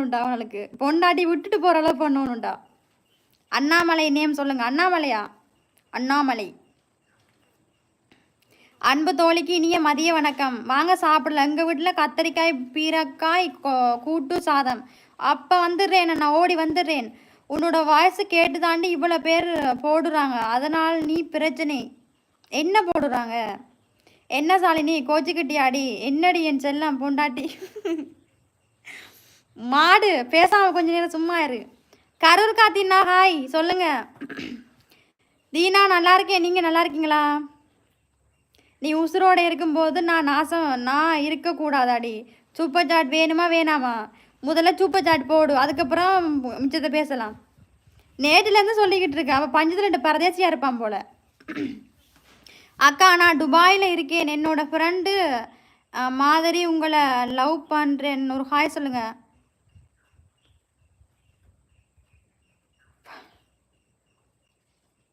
பண்ணணும்டா அவனுக்கு. பொண்டாட்டி விட்டுட்டு போற அளவு பண்ணணும்டா. அண்ணாமலை நேம் சொல்லுங்க. அண்ணாமலையா? அண்ணாமலை. அன்பு தோழிக்கு இனிய மதிய வணக்கம். வாங்க சாப்பிடல. எங்கள் வீட்டில் கத்தரிக்காய் பீரக்காய் கூட்டு சாதம். அப்போ வந்துடுறேன், நான் ஓடி வந்துடுறேன். உன்னோட வாய்ஸ் கேட்டு தாண்டி இவ்வளோ பேர் போடுறாங்க. அதனால் நீ பிரச்சனை. என்ன போடுறாங்க? என்ன சாலினி கோச்சிக்கிட்டியாடி? என்னடி என் செல்லம் பொண்டாட்டி? மாடு பேசாம கொஞ்ச நேரம் சும்மா இரு. கரூர் காத்தினா ஹாய் சொல்லுங்க. தீனா நல்லா இருக்கேன், நீங்கள் நல்லா இருக்கீங்களா? நீ உசுரோடு இருக்கும்போது நான் இருக்கக்கூடாதாடி. சூப்பர் சாட் வேணுமா வேணாமா? முதல்ல சூப்பர் சாட் போடு, அதுக்கப்புறம் மிச்சத்தை பேசலாம். நேற்றுலேருந்து சொல்லிக்கிட்டு இருக்க. அவள் பஞ்சத்தில் 2 பரதேசியாக இருப்பான் போல். அக்கா நான் துபாயில் இருக்கேன். என்னோட ஃப்ரெண்டு மாதிரி உங்களை லவ் பண்ணுறேன். ஒரு ஹாய் சொல்லுங்கள்.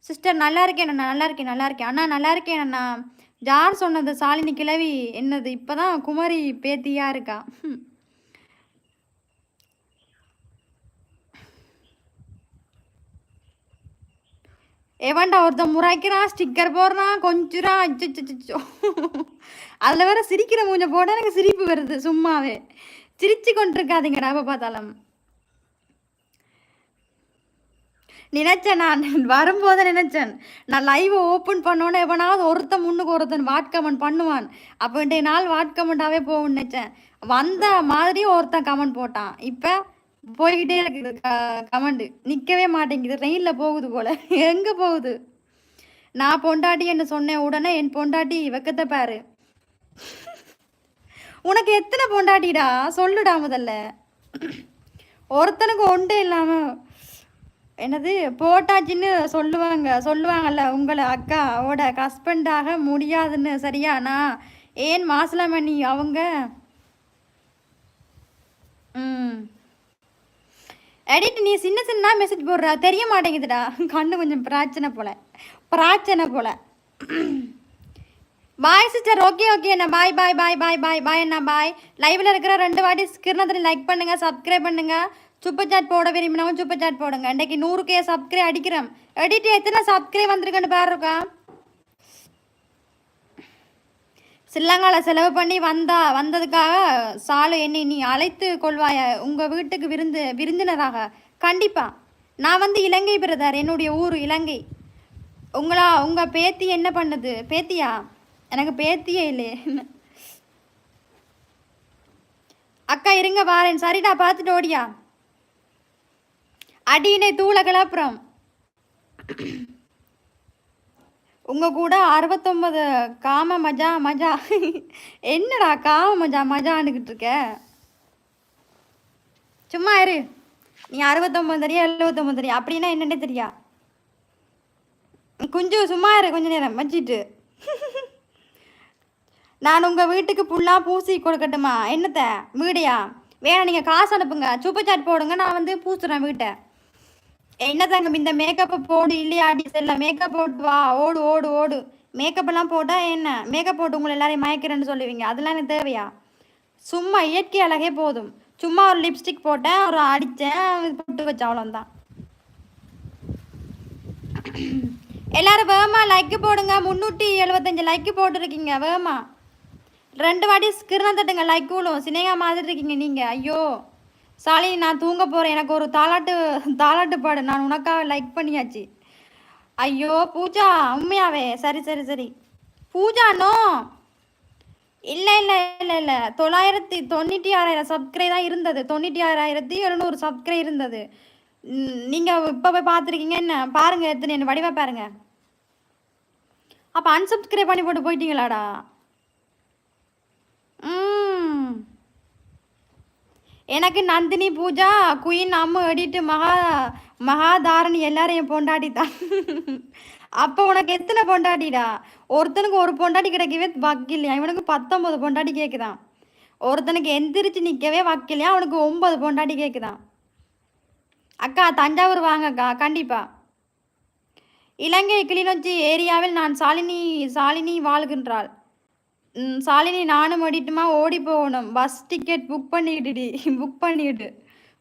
சிஸ்டர் நல்லா இருக்கேன் அண்ணா. நல்லா இருக்கேன் அண்ணா. நல்லா இருக்கேன் அண்ணா. ஜார் சொன்னது சாலினி கிழவி என்னது? இப்பதான் குமரி பேத்தியா இருக்கா. எவன்டா ஒருத்தன் முறைக்கிறான், ஸ்டிக்கர் போடுறான், கொஞ்சம் அச்சோ. அதில் வேற சிரிக்கிற மூஞ்ச போட எனக்கு சிரிப்பு வருது. சும்மாவே சிரிச்சு கொண்டிருக்காதீங்கடா எப்போ பார்த்தாலும். நினைச்சேன், நான் வரும்போது நினைச்சேன் நான் லைவ் ஓப்பன் பண்ணோன்னே எவனாவது ஒருத்தன் வாட் கமெண்ட் பண்ணுவான். அப்போ இன்றைய நாள் வாட் கமெண்டாகவே போகும்னு நினைச்சேன். வந்த மாதிரி ஒருத்தன் கமெண்ட் போட்டான். இப்போ போய்கிட்டே இருக்குது கமெண்ட், நிற்கவே மாட்டேங்குது. ரெயிலில் போகுது போல. எங்கே போகுது? நான் பொண்டாட்டி என்று சொன்னேன் உடனே என் பொண்டாட்டி வெக்கத்தை பாரு. உனக்கு எத்தனை பொண்டாட்டிடா சொல்லுடா முதல்ல. ஒருத்தனுக்கு ஒன்றே இல்லாமல் என்னது போட்டாச்சின்னு சொல்லுவாங்கல்ல உங்களை அக்காவோட ஹஸ்பண்டாக முடியாதுன்னு. சரியா? நான் ஏன் மாசலமணி அவங்க எடிட் நீ சின்ன மெசேஜ் போடுறா, தெரிய மாட்டேங்குதுடா. கண்ணு கொஞ்சம் பிரச்சனை போல. Bye sister. ஓகே அண்ணா. பாய் அண்ணா. பாய். லைவ்ல இருக்கிற 2 வாட்டி ஸ்கிரீனை லைக் பண்ணுங்க, சப்ஸ்கிரைப் பண்ணுங்க. சூப்பர் சாட் போட விரும்பினவங்க சூப்பர் சாட் போடுங்க. இன்றைக்கு 100K சப்ஸ்கிரைப் அடிக்கிறோம். எடிட் எத்தனை சப்ஸ்கிரைப் வந்திருக்குன்னு பாருக்கா. சில்லங்கால செலவு பண்ணி வந்ததுக்காக சாலு என்னை நீ அழைத்து கொள்வாய உங்கள் வீட்டுக்கு விருந்தினராக? கண்டிப்பாக. நான் இலங்கை பிரதர். என்னுடைய ஊர் இலங்கை. உங்கள் பேத்தி என்ன பண்ணுது? பேத்தியா? எனக்கு பேத்தியே இல்லையே. அக்கா இருங்க வாரேன். சரிடா, பார்த்துட்டு ஓடியா. அடியினை தூள கிளப்புறோம். உங்க கூட 69 காம மஜா. என்னடா காம மஜான்னுக்கிட்டு இருக்க? சும்மா இரு. நீ 69 தெரியா 79 தெரியா? அப்படின்னா என்னன்னே தெரியா? கொஞ்சம் சும்மா இரு கொஞ்ச நேரம் வச்சிட்டு. நான் உங்கள் வீட்டுக்கு ஃபுல்லாக பூசி கொடுக்கட்டுமா? என்னத்த வீடையா? வேணாம், நீங்கள் காசு அனுப்புங்க, சூப்பர் சாட் போடுங்க, நான் பூசுகிறேன் வீட்டை. என்னதாங்க இந்த மேக்கப்பை போடு இல்லையா? அடி செல்ல மேக்கப் போட்டு வா, ஓடு. மேக்கப்பெல்லாம் போட்டால் என்ன? மேக்கப் போட்டு உங்களை எல்லாரையும் மயக்கிறேன்னு சொல்லுவீங்க. அதெல்லாம் எனக்கு தேவையா? சும்மா இயற்கை அழகே போதும். சும்மா ஒரு லிப்ஸ்டிக் போட்டேன், ஒரு அடித்தேன், போட்டு வச்சேன், அவ்வளோதான். எல்லாரும் வேகமா லைக்கு போடுங்க. 375 லைக்கு போட்டுருக்கீங்க. வேகமா 2 வாட்டி ஸ்கிரீன் தட்டுங்க. லைக் விழும். சினேகா மாதிரி இருக்கீங்க நீங்கள். ஐயோ சாலி, நான் தூங்க போகிறேன். எனக்கு ஒரு தாலாட்டு பாடு. நான் உனக்காக லைக் பண்ணியாச்சு. ஐயோ பூஜா, உண்மையாவே? சரி. பூஜானோ? இல்லை 996,000 சப்ஸ்கிரைப் தான் இருந்தது. 96,700 சப்ஸ்கிரைப் இருந்தது. நீங்கள் இப்போ போய் பார்த்துருக்கீங்க. என்ன பாருங்கள், எத்தனை என்ன வடிவாக பாருங்கள். அப்போ அன்சப்ஸ்கிரைப் பண்ணி போட்டு போயிட்டீங்களாடா? எனக்கு நந்தினி, பூஜா, குயின், அம்மு, எடிட்டு, மகாதாரணி எல்லாரையும் பொண்டாட்டித்தான். அப்போ உனக்கு எத்தனை பொண்டாட்டிடா? ஒருத்தனுக்கு ஒரு பொண்டாட்டி கிடைக்கவே வக்கில்லையா? இவனுக்கு 19 பொண்டாட்டி கேட்குதான். ஒருத்தனுக்கு எந்திரிச்சு நிற்கவே வக்கில்லையா? அவனுக்கு 9 பொண்டாட்டி கேட்குதான். அக்கா தஞ்சாவூர் வாங்கக்கா, கண்டிப்பாக. இலங்கை கிளிநொச்சி ஏரியாவில் நான் சாலினி வாழ்கின்றாள். சாலினி நானும் ஓடிட்டுமா? ஓடி போகணும். பஸ் டிக்கெட் புக் பண்ணிடு.